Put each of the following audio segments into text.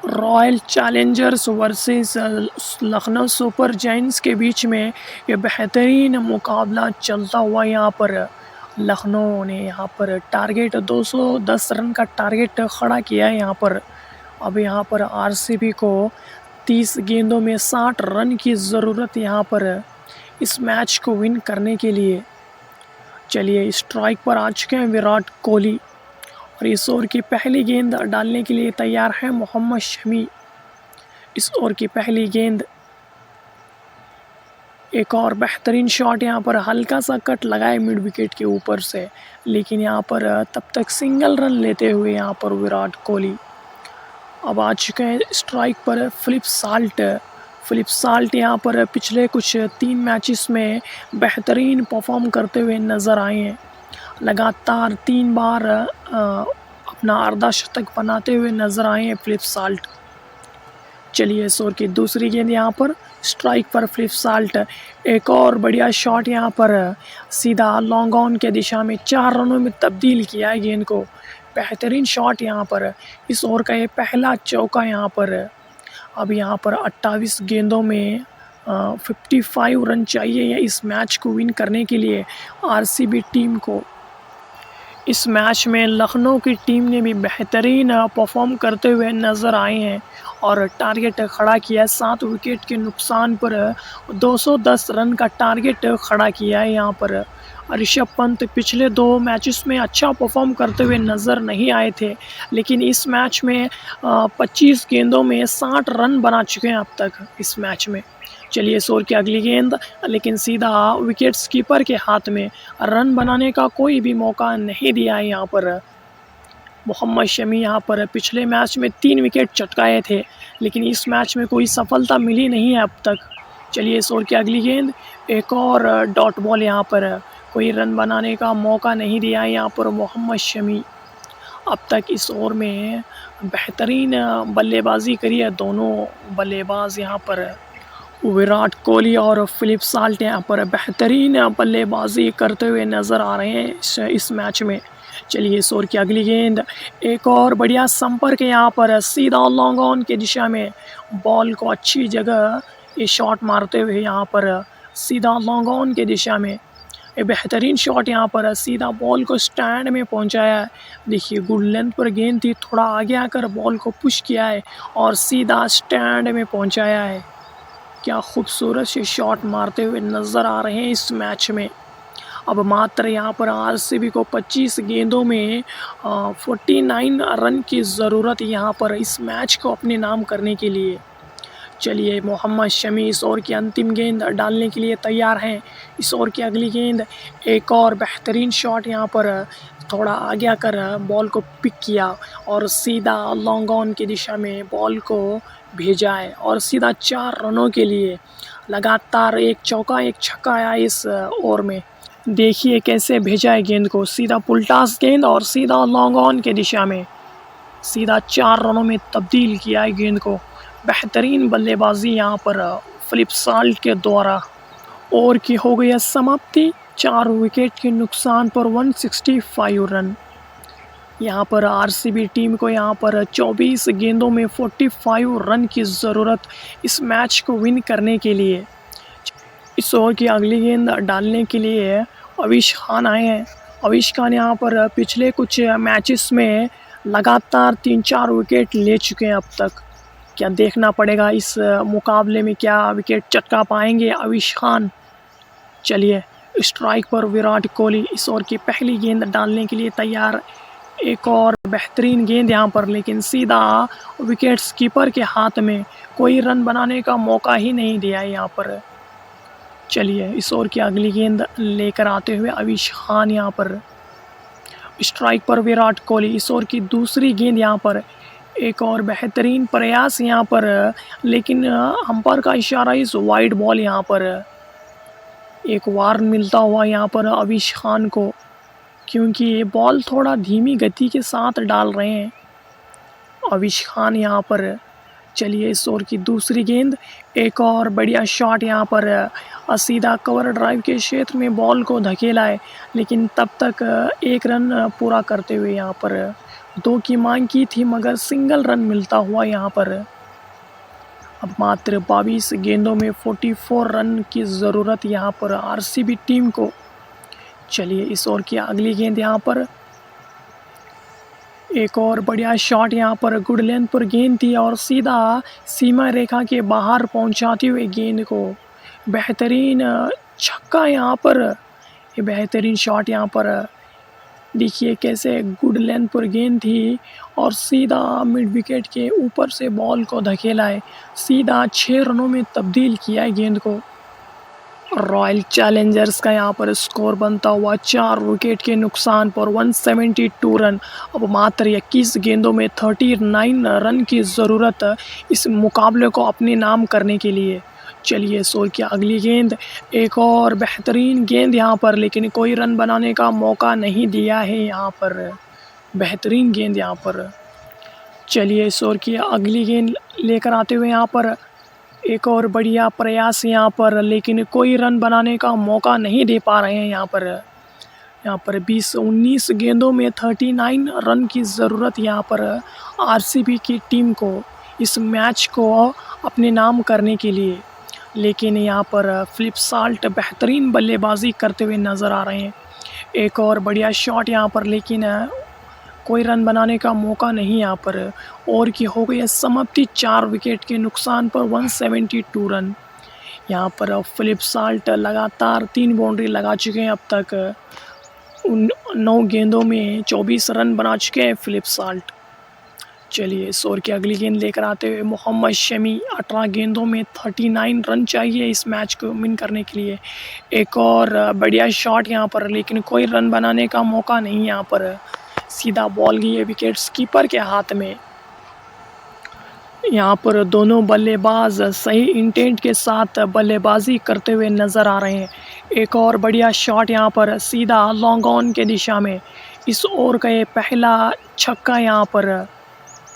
Royal Challengers versus Lucknow super giants के बीच में ये बेहतरीन मुकाबला चलता हुआ यहाँ पर लखनऊ ने यहाँ पर टारगेट 210 रन का टारगेट खड़ा किया है यहाँ पर। अब यहाँ पर आरसीबी को 30 गेंदों में 60 रन की ज़रूरत यहाँ पर इस मैच को विन करने के लिए। चलिए स्ट्राइक पर आ चुके हैं विराट कोहली और इस ओवर की पहली गेंद डालने के लिए तैयार है मोहम्मद शमी। इस ओवर की पहली गेंद, एक और बेहतरीन शॉट यहाँ पर, हल्का सा कट लगाए मिड विकेट के ऊपर से, लेकिन यहाँ पर तब तक सिंगल रन लेते हुए यहाँ पर विराट कोहली। अब आ चुके हैं स्ट्राइक पर फिलिप साल्ट यहाँ पर पिछले कुछ 3 मैचेस में बेहतरीन परफॉर्म करते हुए नज़र आए हैं। लगातार 3 बार अपना अर्धशतक बनाते हुए नज़र आए हैं फिलिप साल्ट। चलिए इस ओवर की दूसरी गेंद यहाँ पर स्ट्राइक पर फिलिप साल्ट, एक और बढ़िया शॉट यहाँ पर सीधा लॉन्ग ऑन के दिशा में 4 रनों में तब्दील किया है गेंद को। बेहतरीन शॉट यहाँ पर, इस ओवर का ये पहला चौका यहाँ पर। अब यहाँ पर 28 गेंदों में 55 रन चाहिए इस मैच को विन करने के लिए आरसीबी टीम को। इस मैच में लखनऊ की टीम ने भी बेहतरीन परफॉर्म करते हुए नज़र आए हैं और टारगेट खड़ा किया है 7 विकेट के नुकसान पर 210 रन का टारगेट खड़ा किया है यहाँ पर। ऋषभ पंत पिछले 2 मैचेस में अच्छा परफॉर्म करते हुए नज़र नहीं आए थे, लेकिन इस मैच में 25 गेंदों में 60 रन बना चुके हैं अब तक इस मैच में। चलिए इस ओवर की अगली गेंद, लेकिन सीधा विकेट कीपर के हाथ में, रन बनाने का कोई भी मौका नहीं दिया है यहाँ पर मोहम्मद शमी। यहाँ पर पिछले मैच में 3 विकेट चटकाए थे, लेकिन इस मैच में कोई सफलता मिली नहीं है अब तक। चलिए इस ओवर की अगली गेंद, एक और डॉट बॉल, यहाँ पर कोई रन बनाने का मौका नहीं दिया है यहाँ पर मोहम्मद शमी। अब तक इस ओवर में बेहतरीन बल्लेबाजी करी है दोनों बल्लेबाज यहाँ पर, विराट कोहली और फिलिप साल्ट यहाँ पर बेहतरीन बल्लेबाजी करते हुए नज़र आ रहे हैं इस मैच में। चलिए इस ओवर की अगली गेंद, एक और बढ़िया संपर्क यहाँ पर सीधा लॉन्ग ऑन की दिशा में, बॉल को अच्छी जगह ये शॉट मारते हुए यहाँ पर सीधा लॉन्ग ऑन की दिशा में ये बेहतरीन शॉट यहाँ पर सीधा बॉल को स्टैंड में पहुँचाया है। देखिए गुड लेंथ पर गेंद थी, थोड़ा आगे आकर बॉल को पुश किया है और सीधा स्टैंड में पहुँचाया है। क्या खूबसूरत से शॉट मारते हुए नज़र आ रहे हैं इस मैच में। अब मात्र यहाँ पर आरसीबी को 25 गेंदों में 49 रन की ज़रूरत यहाँ पर इस मैच को अपने नाम करने के लिए। चलिए मोहम्मद शमी इस ओवर की अंतिम गेंद डालने के लिए तैयार हैं। इस ओवर की अगली गेंद, एक और बेहतरीन शॉट यहाँ पर, थोड़ा आगे आकर बॉल को पिक किया और सीधा लॉन्ग ऑन की दिशा में बॉल को भेजा है और सीधा 4 रनों के लिए लगातार एक चौका एक छक्का आया इस ओवर में। देखिए कैसे भेजा है गेंद को, सीधा पुलटास गेंद और सीधा लॉन्ग ऑन के दिशा में सीधा 4 रनों में तब्दील किया है गेंद को। बेहतरीन बल्लेबाजी यहाँ पर फिलिप साल्ट के द्वारा। ओवर की हो गई है समाप्ति 4 विकेट के नुकसान पर 165 रन। यहाँ पर आरसीबी टीम को यहाँ पर 24 गेंदों में 45 रन की ज़रूरत इस मैच को विन करने के लिए। इस ओवर की अगली गेंद डालने के लिए अविश खान आए हैं। अविश खान यहाँ पर पिछले कुछ मैचेस में लगातार 3-4 विकेट ले चुके हैं अब तक। क्या देखना पड़ेगा इस मुकाबले में, क्या विकेट चटका पाएंगे अविश खान। चलिए स्ट्राइक पर विराट कोहली इस ओवर की पहली गेंद डालने के लिए तैयार। एक और बेहतरीन गेंद यहाँ पर, लेकिन सीधा विकेट कीपर के हाथ में, कोई रन बनाने का मौका ही नहीं दिया है यहाँ पर। चलिए इस ओवर की अगली गेंद लेकर आते हुए अविश खान यहाँ पर स्ट्राइक पर विराट कोहली। इस ओवर की दूसरी गेंद यहाँ पर, एक और बेहतरीन प्रयास यहाँ पर, लेकिन अंपायर का इशारा इस वाइड बॉल यहाँ पर एक वार्न मिलता हुआ यहाँ पर अविश खान को, क्योंकि ये बॉल थोड़ा धीमी गति के साथ डाल रहे हैं अविश खान यहाँ पर। चलिए इस ओवर की दूसरी गेंद, एक और बढ़िया शॉट यहाँ पर, सीधा कवर ड्राइव के क्षेत्र में बॉल को धकेला है, लेकिन तब तक 1 रन पूरा करते हुए यहाँ पर 2 की मांग की थी मगर सिंगल रन मिलता हुआ यहाँ पर। अब मात्र 22 गेंदों में 44 रन की ज़रूरत यहाँ पर आरसीबी टीम को। चलिए इस ओवर की अगली गेंद यहाँ पर, एक और बढ़िया शॉट यहाँ पर, गुड लेंथ पर गेंद थी और सीधा सीमा रेखा के बाहर पहुंचाते हुए गेंद को बेहतरीन छक्का यहाँ पर। ये बेहतरीन शॉट यहाँ पर, देखिए कैसे गुड लेंथ पर गेंद थी और सीधा मिड विकेट के ऊपर से बॉल को धकेला है, सीधा 6 रनों में तब्दील किया है गेंद को। रॉयल चैलेंजर्स का यहाँ पर स्कोर बनता हुआ 4 विकेट के नुकसान पर 172 रन। अब मात्र 21 गेंदों में 39 रन की ज़रूरत इस मुकाबले को अपने नाम करने के लिए। चलिए ओवर की अगली गेंद, एक और बेहतरीन गेंद यहाँ पर, लेकिन कोई रन बनाने का मौका नहीं दिया है यहाँ पर। बेहतरीन गेंद यहाँ पर। चलिए ओवर की अगली गेंद लेकर आते हुए यहाँ पर एक और बढ़िया प्रयास यहाँ पर, लेकिन कोई रन बनाने का मौका नहीं दे पा रहे हैं यहाँ पर। यहाँ पर 19 गेंदों में 39 रन की ज़रूरत यहाँ पर आरसीबी की टीम को इस मैच को अपने नाम करने के लिए। लेकिन यहाँ पर फिलिप साल्ट बेहतरीन बल्लेबाजी करते हुए नज़र आ रहे हैं। एक और बढ़िया शॉट यहाँ पर, लेकिन कोई रन बनाने का मौका नहीं यहाँ पर। ओवर की हो गई है समाप्ति 4 विकेट के नुकसान पर 172 रन। यहाँ पर फिलिप साल्ट लगातार 3 बाउंड्री लगा चुके हैं अब तक। 9 गेंदों में 24 रन बना चुके हैं फिलिप साल्ट। चलिए इस ओवर की अगली गेंद लेकर आते हुए मोहम्मद शमी, 18 गेंदों में 39 रन चाहिए इस मैच को विन करने के लिए। एक और बढ़िया शॉट यहाँ पर, लेकिन कोई रन बनाने का मौका नहीं यहाँ पर। सीधा बॉल गई है विकेट कीपर के हाथ में। यहाँ पर दोनों बल्लेबाज सही इंटेंट के साथ बल्लेबाजी करते हुए नज़र आ रहे हैं। एक और बढ़िया शॉट यहाँ पर, सीधा लॉन्ग ऑन के दिशा में। इस ओवर का ये पहला छक्का यहाँ पर,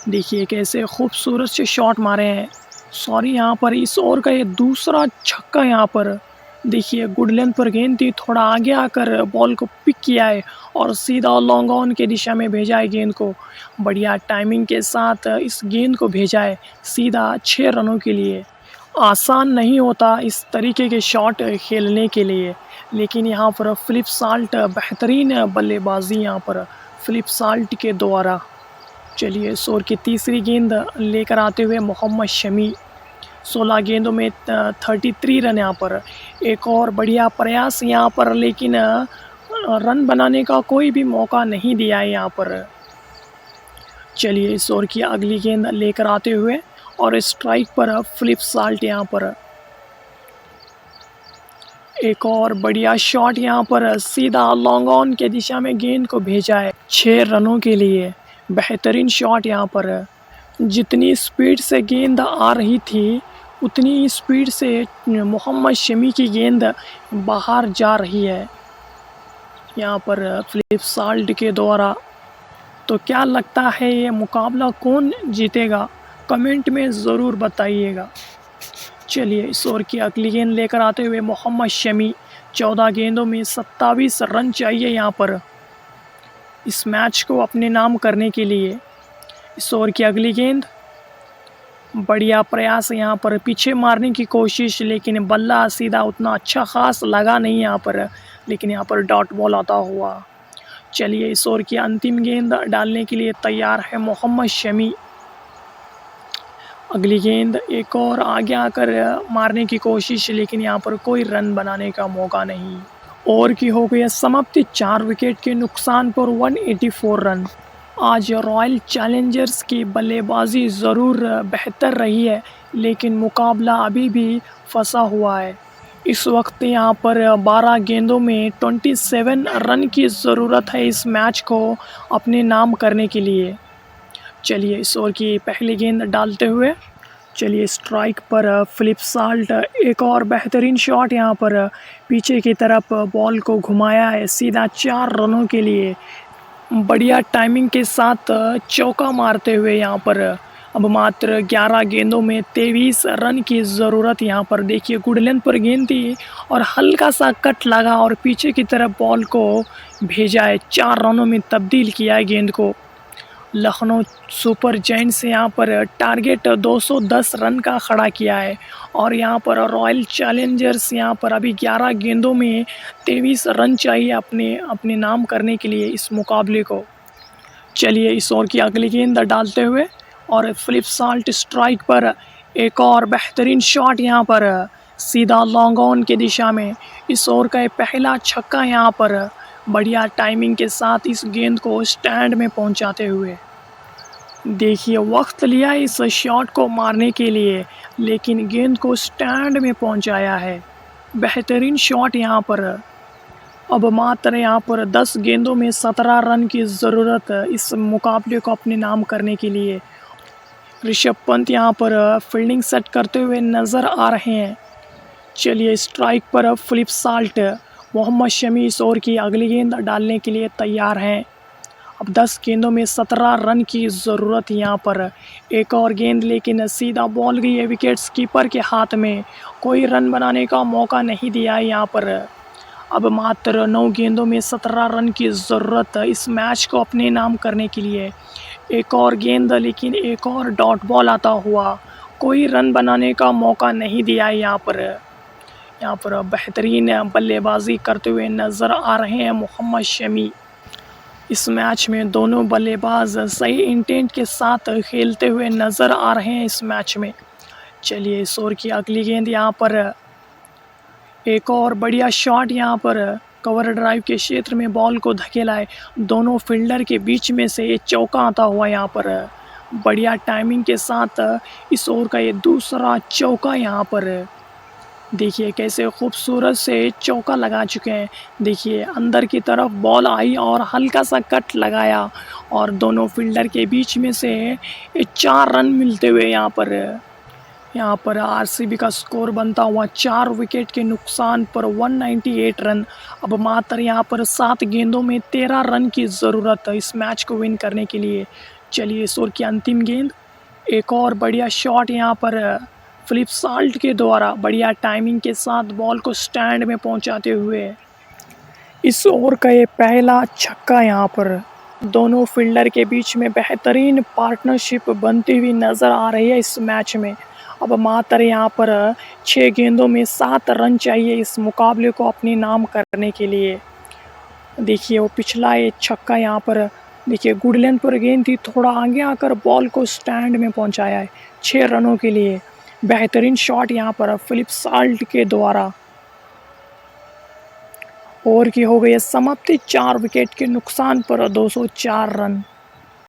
देखिए कैसे खूबसूरत से शॉट मारे हैं। सॉरी, यहाँ पर इस ओवर का ये दूसरा छक्का यहाँ पर, देखिए गुड लेंथ पर गेंद थी, थोड़ा आगे आकर बॉल को पिक किया है और सीधा लॉन्ग ऑन के दिशा में भेजा है गेंद को। बढ़िया टाइमिंग के साथ इस गेंद को भेजा है सीधा 6 रनों के लिए। आसान नहीं होता इस तरीके के शॉट खेलने के लिए, लेकिन यहाँ पर फिलिप साल्ट बेहतरीन बल्लेबाजी यहाँ पर फिलिप साल्ट के द्वारा। चलिए ओवर की तीसरी गेंद लेकर आते हुए मोहम्मद शमी, 16 गेंदों में 33 रन यहाँ पर। एक और बढ़िया प्रयास यहाँ पर, लेकिन रन बनाने का कोई भी मौका नहीं दिया है यहाँ पर। चलिए इस ओवर की अगली गेंद लेकर आते हुए और स्ट्राइक पर फिलिप साल्ट यहाँ पर। एक और बढ़िया शॉट यहाँ पर, सीधा लॉन्ग ऑन के दिशा में गेंद को भेजा है 6 रनों के लिए। बेहतरीन शॉट यहाँ पर। जितनी स्पीड से गेंद आ रही थी उतनी स्पीड से मोहम्मद शमी की गेंद बाहर जा रही है यहाँ पर फिलिप साल्ट के द्वारा। तो क्या लगता है ये मुकाबला कौन जीतेगा, कमेंट में ज़रूर बताइएगा। चलिए इस ओवर की अगली गेंद लेकर आते हुए मोहम्मद शमी, 14 गेंदों में 27 रन चाहिए यहाँ पर इस मैच को अपने नाम करने के लिए। इस ओवर की अगली गेंद, बढ़िया प्रयास यहाँ पर, पीछे मारने की कोशिश, लेकिन बल्ला सीधा उतना अच्छा खास लगा नहीं यहाँ पर, लेकिन यहाँ पर डॉट बॉल आता हुआ। चलिए इस ओवर की अंतिम गेंद डालने के लिए तैयार है मोहम्मद शमी। अगली गेंद एक और आगे आकर मारने की कोशिश, लेकिन यहाँ पर कोई रन बनाने का मौका नहीं। ओवर की हो गई समाप्ति 4 विकेट के नुकसान पर 184 रन। आज रॉयल चैलेंजर्स की बल्लेबाजी ज़रूर बेहतर रही है, लेकिन मुकाबला अभी भी फंसा हुआ है। इस वक्त यहाँ पर 12 गेंदों में 27 रन की ज़रूरत है इस मैच को अपने नाम करने के लिए। चलिए इस ओवर की पहली गेंद डालते हुए, चलिए स्ट्राइक पर फिलिप साल्ट, एक और बेहतरीन शॉट यहाँ पर, पीछे की तरफ बॉल को घुमाया है सीधा 4 रनों के लिए। बढ़िया टाइमिंग के साथ चौका मारते हुए यहाँ पर अब मात्र 11 गेंदों में 23 रन की ज़रूरत यहाँ पर। देखिए गुड लेंथ पर गेंद थी और हल्का सा कट लगा और पीछे की तरफ बॉल को भेजा है, 4 रनों में तब्दील किया है गेंद को। लखनऊ सुपर जायंट्स यहाँ पर टारगेट 210 रन का खड़ा किया है और यहाँ पर रॉयल चैलेंजर्स यहाँ पर अभी 11 गेंदों में 23 रन चाहिए अपने अपने नाम करने के लिए इस मुकाबले को। चलिए इस ओवर की अगली गेंद डालते हुए और फ्लिप साल्ट स्ट्राइक पर एक और बेहतरीन शॉट यहाँ पर सीधा लॉन्ग ऑन की दिशा में। इस ओवर का पहला छक्का यहाँ पर बढ़िया टाइमिंग के साथ इस गेंद को स्टैंड में पहुंचाते हुए। देखिए वक्त लिया इस शॉट को मारने के लिए, लेकिन गेंद को स्टैंड में पहुंचाया है। बेहतरीन शॉट यहाँ पर। अब मात्र यहाँ पर 10 गेंदों में 17 रन की ज़रूरत इस मुकाबले को अपने नाम करने के लिए। ऋषभ पंत यहाँ पर फील्डिंग सेट करते हुए नज़र आ रहे हैं। चलिए स्ट्राइक पर फ्लिप साल्ट मोहम्मद शमी इस ओवर की अगली गेंद डालने के लिए तैयार हैं। अब 10 गेंदों में 17 रन की ज़रूरत यहाँ पर। एक और गेंद लेकिन सीधा बॉल गई है विकेट्स कीपर के हाथ में। कोई रन बनाने का मौका नहीं दिया है यहाँ पर। अब मात्र 9 गेंदों में 17 रन की ज़रूरत इस मैच को अपने नाम करने के लिए। एक और गेंद लेकिन एक और डॉट बॉल आता हुआ। कोई रन बनाने का मौका नहीं दिया है यहाँ पर। यहाँ पर बेहतरीन बल्लेबाजी करते हुए नज़र आ रहे हैं मोहम्मद शमी। इस मैच में दोनों बल्लेबाज सही इंटेंट के साथ खेलते हुए नज़र आ रहे हैं इस मैच में। चलिए इस ओवर की अगली गेंद यहाँ पर एक और बढ़िया शॉट यहाँ पर कवर ड्राइव के क्षेत्र में बॉल को धकेला है। दोनों फील्डर के बीच में से ये चौका आता हुआ यहाँ पर। बढ़िया टाइमिंग के साथ इस ओवर का ये दूसरा चौका यहाँ पर। देखिए कैसे खूबसूरत से चौका लगा चुके हैं। देखिए अंदर की तरफ बॉल आई और हल्का सा कट लगाया और दोनों फील्डर के बीच में से 4 रन मिलते हुए यहाँ पर आरसीबी का स्कोर बनता हुआ 4 विकेट के नुकसान पर 198 रन। अब मात्र यहाँ पर 7 गेंदों में 13 रन की ज़रूरत है इस मैच को विन करने के लिए। चलिए इस ओवर की अंतिम गेंद। एक और बढ़िया शॉट यहाँ पर फ्लिप साल्ट के द्वारा बढ़िया टाइमिंग के साथ बॉल को स्टैंड में पहुंचाते हुए। इस ओवर का ये पहला छक्का यहाँ पर। दोनों फील्डर के बीच में बेहतरीन पार्टनरशिप बनती हुई नज़र आ रही है इस मैच में। अब मात्र यहाँ पर 6 गेंदों में 7 रन चाहिए इस मुकाबले को अपने नाम करने के लिए। देखिए वो पिछला ये छक्का यहाँ पर देखिए गुड लेंथ पर गेंद थी, थोड़ा आगे आकर बॉल को स्टैंड में पहुंचाया है 6 रनों के लिए। बेहतरीन शॉट यहाँ पर फिलिप साल्ट के द्वारा। ओवर की हो गई है समाप्ति 4 विकेट के नुकसान पर 204 रन।